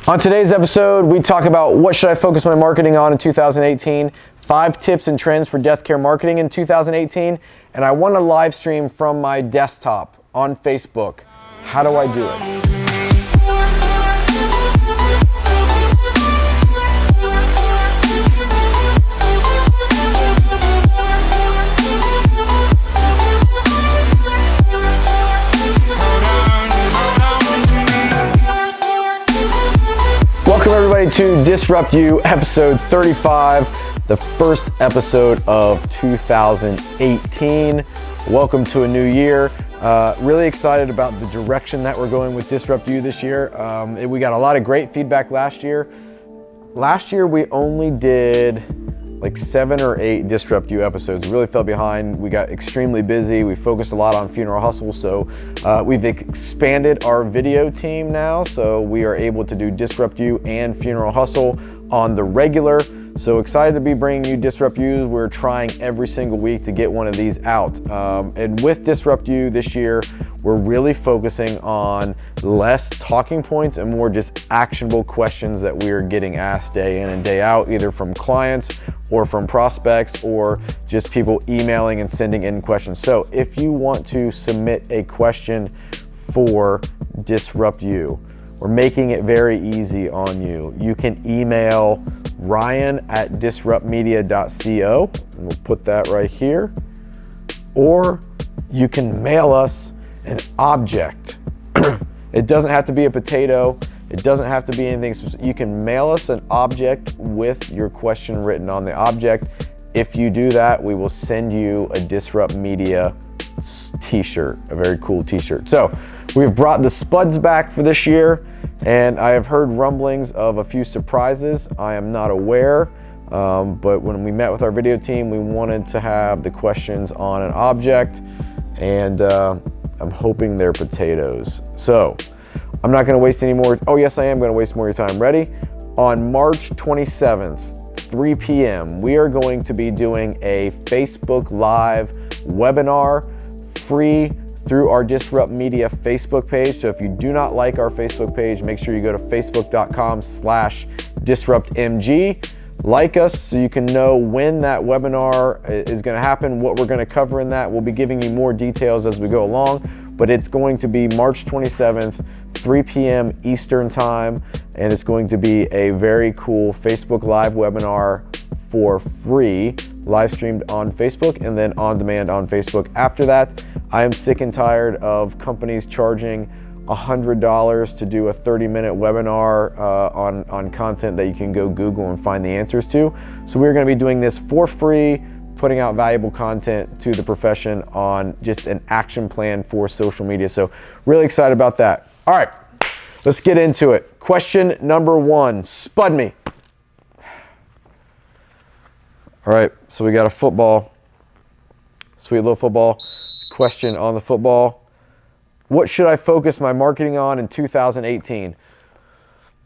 On today's episode, we talk about what should I focus my marketing on in 2018, 5 tips and trends for death care marketing in 2018, and I want to live stream from my desktop on Facebook. How do I do it? Welcome everybody to Disrupt You, episode 35, the first episode of 2018. Welcome to a new year. Really excited about the direction that we're going with Disrupt You this year. We got a lot of great feedback last year. Last year we only did like 7 or 8 Disrupt You episodes. We really fell behind. We got extremely busy. We focused a lot on Funeral Hustle. So we've expanded our video team now. So we are able to do Disrupt You and Funeral Hustle on the regular. So excited to be bringing you Disrupt You. We're trying every single week to get one of these out. And with Disrupt You this year, we're really focusing on less talking points and more just actionable questions that we are getting asked day in and day out, either from clients or from prospects or just people emailing and sending in questions. So if you want to submit a question for Disrupt You, we're making it very easy on you. You can email ryan@disruptmedia.co, and we'll put that right here, or you can mail us an object. It doesn't have to be a potato. It doesn't have to be anything specific. You can mail us an object with your question written on the object. If you do that, we will send you a Disrupt Media t-shirt, a very cool t-shirt. So we've brought the spuds back for this year, and I have heard rumblings of a few surprises. I am not aware, but when we met with our video team, we wanted to have the questions on an object, and I'm hoping they're potatoes. So I'm not gonna waste any more. Oh yes, I am gonna waste more of your time. Ready? On March 27th, 3 p.m., we are going to be doing a Facebook Live webinar, free through our Disrupt Media Facebook page. So if you do not like our Facebook page, make sure you go to facebook.com/disruptmg. Like us so you can know when that webinar is going to happen, what we're going to cover in that. We'll be giving you more details as we go along, but it's going to be March 27th, 3 p.m. Eastern time, and it's going to be a very cool Facebook Live webinar for free, live streamed on Facebook and then on demand on Facebook. After that, I am sick and tired of companies charging $100 to do a 30-minute webinar on content that you can go Google and find the answers to. So we're going to be doing this for free, putting out valuable content to the profession on just an action plan for social media. So really excited about that. All right, let's get into it. Question number 1, spud me. All right, so we got a football, sweet little football. Question on the football. What should I focus my marketing on in 2018?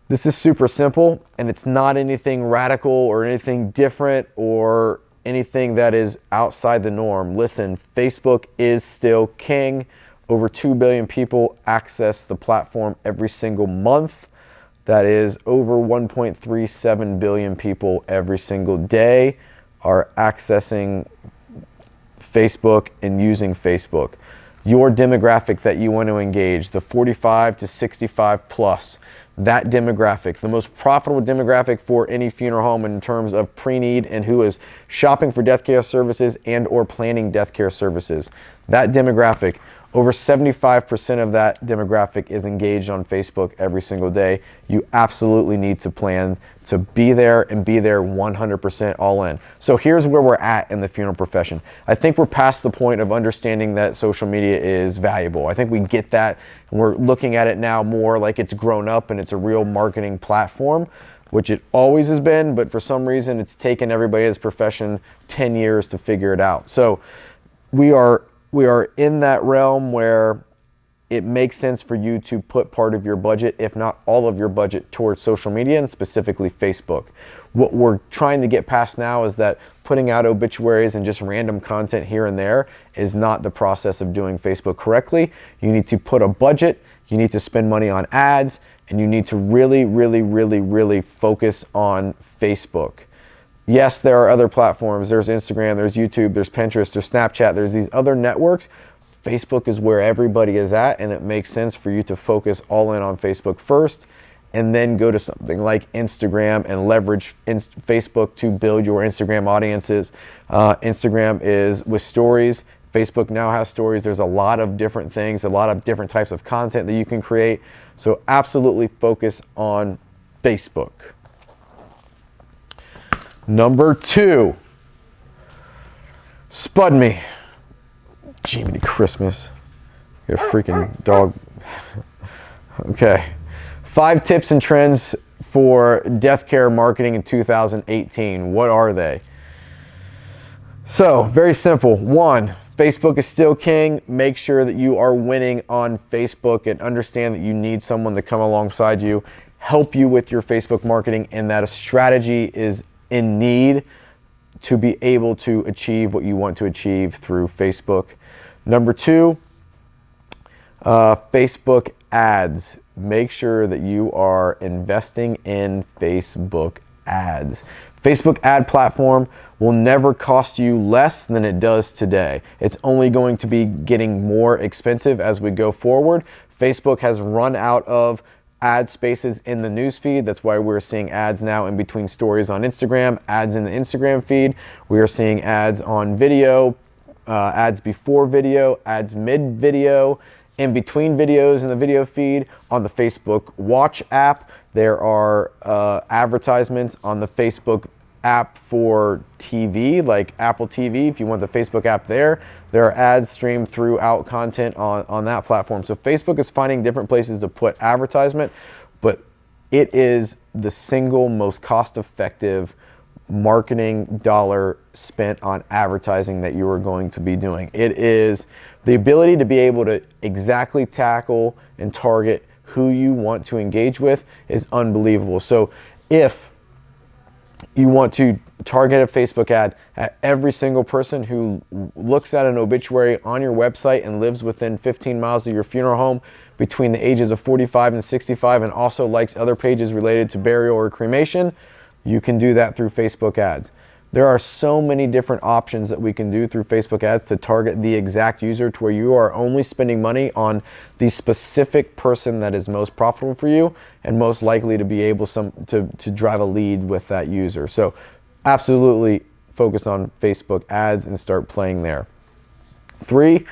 This is super simple, and it's not anything radical or anything different or anything that is outside the norm. Listen, Facebook is still king. Over 2 billion people access the platform every single month. That is over 1.37 billion people every single day are accessing Facebook and using Facebook. Your demographic that you want to engage, the 45 to 65 plus, that demographic, the most profitable demographic for any funeral home in terms of pre-need and who is shopping for death care services and or planning death care services. That demographic, over 75% of that demographic is engaged on Facebook every single day. You absolutely need to plan to be there and be there 100% all in. So here's where we're at in the funeral profession. I think we're past the point of understanding that social media is valuable. I think we get that, and we're looking at it now more like it's grown up and it's a real marketing platform, which it always has been, but for some reason it's taken everybody in this profession 10 years to figure it out. So we are in that realm where it makes sense for you to put part of your budget, if not all of your budget, towards social media and specifically Facebook. What we're trying to get past now is that putting out obituaries and just random content here and there is not the process of doing Facebook correctly. You need to put a budget, you need to spend money on ads, and you need to really, really, really, really focus on Facebook. Yes, there are other platforms. There's Instagram, there's YouTube, there's Pinterest, there's Snapchat, there's these other networks. Facebook is where everybody is at, and it makes sense for you to focus all in on Facebook first, and then go to something like Instagram and leverage Facebook to build your Instagram audiences. Instagram is with stories. Facebook now has stories. There's a lot of different things, a lot of different types of content that you can create. So absolutely focus on Facebook. Number 2, Spud Me. Jiminy Christmas. You're a freaking dog. Okay. 5 tips and trends for death care marketing in 2018. What are they? So, very simple. 1, Facebook is still king. Make sure that you are winning on Facebook and understand that you need someone to come alongside you, help you with your Facebook marketing, and that a strategy is in need to be able to achieve what you want to achieve through Facebook. Number 2, Facebook ads. Make sure that you are investing in Facebook ads. Facebook ad platform will never cost you less than it does today. It's only going to be getting more expensive as we go forward. Facebook has run out of ad spaces in the newsfeed. That's why we're seeing ads now in between stories on Instagram, ads in the Instagram feed. We are seeing ads on video, ads before video, ads mid-video, in between videos in the video feed. On the Facebook Watch app, there are advertisements on the Facebook app for TV, like Apple TV. If you want the Facebook app there are ads streamed throughout content on that platform. So Facebook is finding different places to put advertisement, but it is the single most cost-effective marketing dollar spent on advertising that you are going to be doing. It is the ability to be able to exactly tackle and target who you want to engage with is unbelievable. So if you want to target a Facebook ad at every single person who looks at an obituary on your website and lives within 15 miles of your funeral home between the ages of 45 and 65 and also likes other pages related to burial or cremation, you can do that through Facebook ads. There are so many different options that we can do through Facebook ads to target the exact user to where you are only spending money on the specific person that is most profitable for you and most likely to be able to drive a lead with that user. So absolutely focus on Facebook ads and start playing there. 3,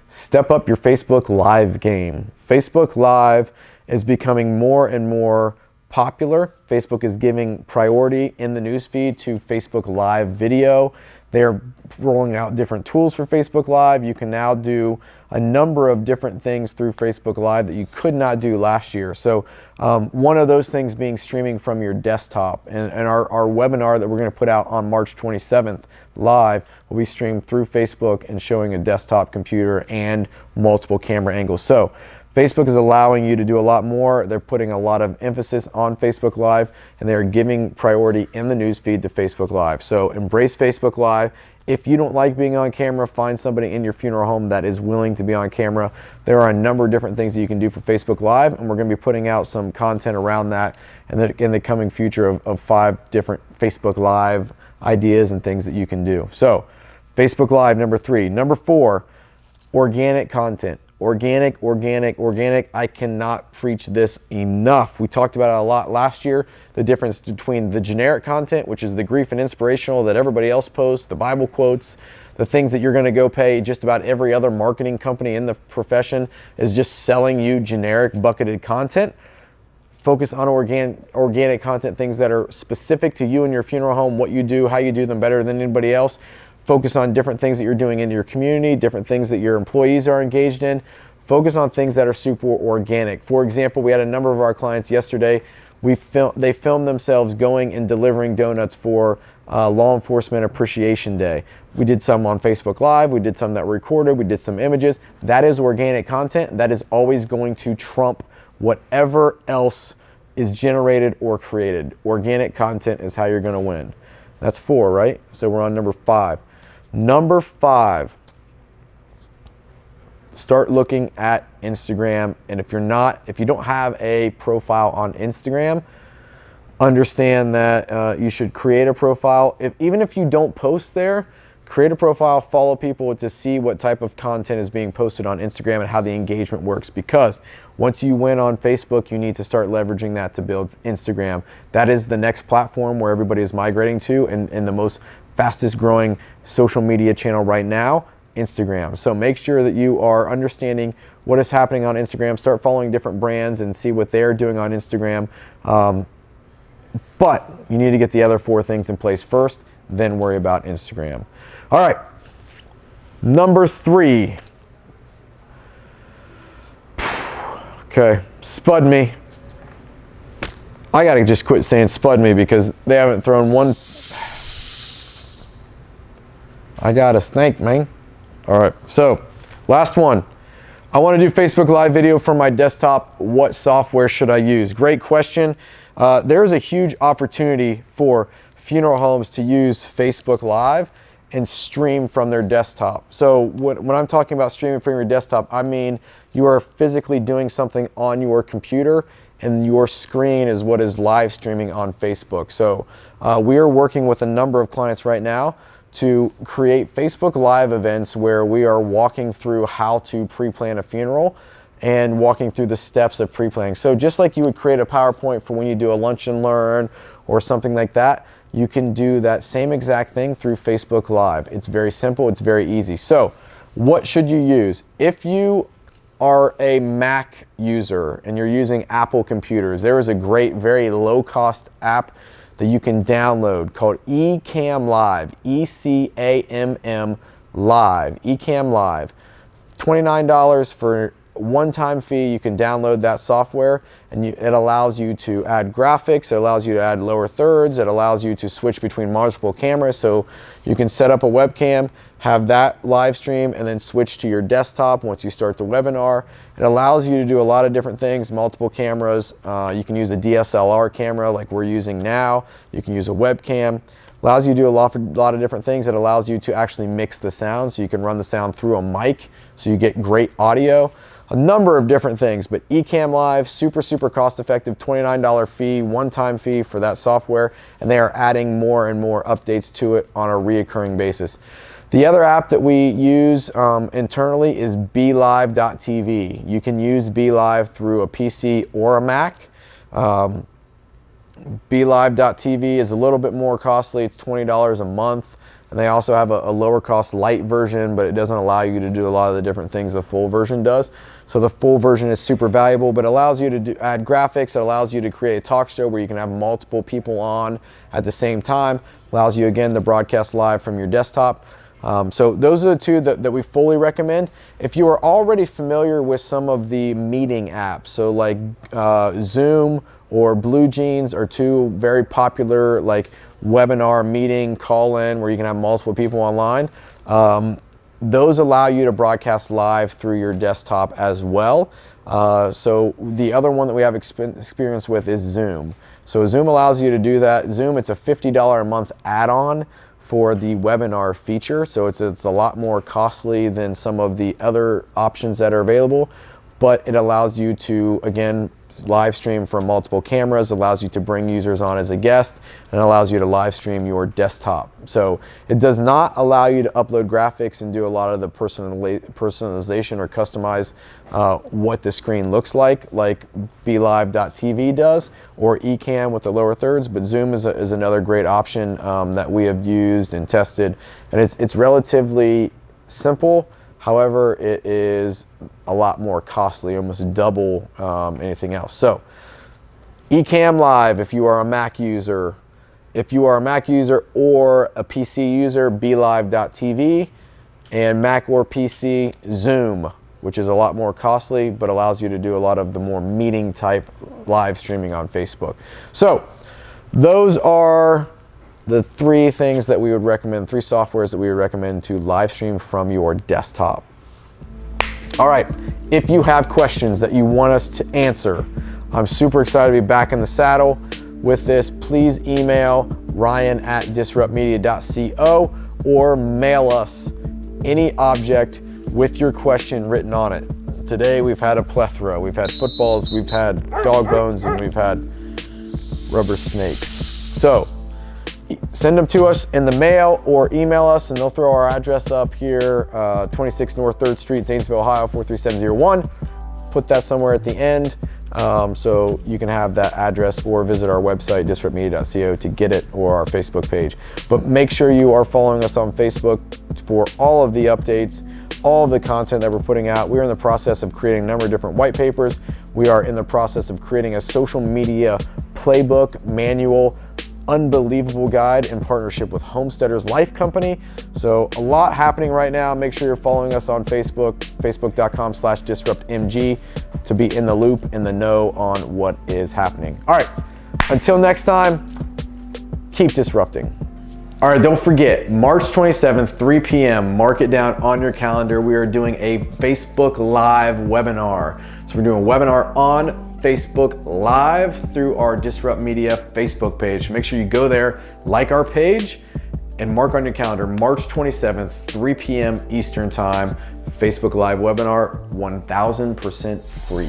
step up your Facebook Live game. Facebook Live is becoming more and more popular. Facebook is giving priority in the newsfeed to Facebook Live video. They're rolling out different tools for Facebook Live. You can now do a number of different things through Facebook Live that you could not do last year. So one of those things being streaming from your desktop. And our webinar that we're going to put out on March 27th live will be streamed through Facebook and showing a desktop computer and multiple camera angles. So Facebook is allowing you to do a lot more. They're putting a lot of emphasis on Facebook Live, and they're giving priority in the newsfeed to Facebook Live. So embrace Facebook Live. If you don't like being on camera, find somebody in your funeral home that is willing to be on camera. There are a number of different things that you can do for Facebook Live, and we're going to be putting out some content around that in the coming future of 5 different Facebook Live ideas and things that you can do. So Facebook Live, number 3. Number 4, organic content. Organic. I cannot preach this enough. We talked about it a lot last year, the difference between the generic content, which is the grief and inspirational that everybody else posts, the Bible quotes, the things that you're going to go pay just about every other marketing company in the profession is just selling you generic bucketed content. Focus on organic content, things that are specific to you and your funeral home, what you do, how you do them better than anybody else. Focus on different things that you're doing in your community, different things that your employees are engaged in. Focus on things that are super organic. For example, we had a number of our clients yesterday. They filmed themselves going and delivering donuts for Law Enforcement Appreciation Day. We did some on Facebook Live. We did some that were recorded. We did some images. That is organic content. That is always going to trump whatever else is generated or created. Organic content is how you're going to win. That's 4, right? So we're on number 5. Number 5, start looking at Instagram. And if you don't have a profile on Instagram, understand that you should create a profile. Even if you don't post there, create a profile, follow people to see what type of content is being posted on Instagram and how the engagement works. Because once you win on Facebook, you need to start leveraging that to build Instagram. That is the next platform where everybody is migrating to, and the most fastest growing social media channel right now, Instagram. So make sure that you are understanding what is happening on Instagram. Start following different brands and see what they're doing on Instagram. But you need to get the other 4 things in place first, then worry about Instagram. All right, number 3. Okay, spud me. I gotta just quit saying spud me because they haven't thrown one. I got a snake, man. All right, so last one. I want to do Facebook Live video from my desktop. What software should I use? Great question. There's a huge opportunity for funeral homes to use Facebook Live and stream from their desktop. So when I'm talking about streaming from your desktop, I mean you are physically doing something on your computer and your screen is what is live streaming on Facebook. So we are working with a number of clients right now to create Facebook Live events where we are walking through how to pre-plan a funeral and walking through the steps of pre-planning. So just like you would create a PowerPoint for when you do a lunch and learn or something like that, you can do that same exact thing through Facebook Live. It's very simple, it's very easy. So what should you use? If you are a Mac user and you're using Apple computers, there is a great, very low cost app that you can download called Ecamm Live, E-C-A-M-M Live, Ecamm Live. $29 for one-time fee. You can download that software and it allows you to add graphics, it allows you to add lower thirds, it allows you to switch between multiple cameras, so you can set up a webcam, have that live stream, and then switch to your desktop once you start the webinar. It allows you to do a lot of different things, multiple cameras. You can use a DSLR camera like we're using now. You can use a webcam. Allows you to do a lot of different things. It allows you to actually mix the sound, so you can run the sound through a mic, so you get great audio. A number of different things, but Ecamm Live, super cost effective, $29 fee, one-time fee for that software, and they are adding more and more updates to it on a reoccurring basis. The other app that we use internally is BeLive.tv. You can use BeLive through a PC or a Mac. BeLive.tv is a little bit more costly. It's $20 a month. And they also have a lower cost light version, but it doesn't allow you to do a lot of the different things the full version does. So the full version is super valuable, but it allows you to add graphics. It allows you to create a talk show where you can have multiple people on at the same time. Allows you, again, to broadcast live from your desktop. So those are the 2 that we fully recommend. If you are already familiar with some of the meeting apps, so like Zoom or Blue Jeans are 2 very popular like webinar meeting call-in where you can have multiple people online. Those allow you to broadcast live through your desktop as well. So the other one that we have experience with is Zoom. So Zoom allows you to do that. Zoom, it's a $50 a month add-on for the webinar feature. So it's a lot more costly than some of the other options that are available, but it allows you to, again, live stream from multiple cameras, allows you to bring users on as a guest, and allows you to live stream your desktop. So it does not allow you to upload graphics and do a lot of the personalization or customize what the screen looks like BeLive.tv does, or Ecamm with the lower thirds. But Zoom is another great option that we have used and tested, and it's relatively simple. However, it is a lot more costly, almost double anything else. So Ecamm Live, if you are a Mac user. If you are a Mac user or a PC user, BeLive.tv, and Mac or PC, Zoom, which is a lot more costly, but allows you to do a lot of the more meeting type live streaming on Facebook. So those are the 3 things that we would recommend, 3 softwares that we would recommend to live stream from your desktop. All right, if you have questions that you want us to answer, I'm super excited to be back in the saddle with this. Please email Ryan@disruptmedia.co or mail us any object with your question written on it. Today we've had a plethora. We've had footballs, we've had dog bones, and we've had rubber snakes. So send them to us in the mail or email us, and they'll throw our address up here, 26 North 3rd Street, Zanesville, Ohio, 43701. Put that somewhere at the end so you can have that address, or visit our website, disruptmedia.co, to get it, or our Facebook page. But make sure you are following us on Facebook for all of the updates, all of the content that we're putting out. We're in the process of creating a number of different white papers. We are in the process of creating a social media playbook, manual, unbelievable guide in partnership with Homesteaders Life Company. So a lot happening right now. Make sure you're following us on Facebook, facebook.com/disruptmg, to be in the loop, in the know on what is happening. All right, until next time, keep disrupting. All right, don't forget, March 27th, 3 p.m., mark it down on your calendar. We are doing a Facebook Live webinar. So we're doing a webinar on Facebook Live through our Disrupt Media Facebook page. So make sure you go there, like our page, and mark on your calendar, March 27th, 3 p.m. Eastern Time, Facebook Live webinar, 1000% free.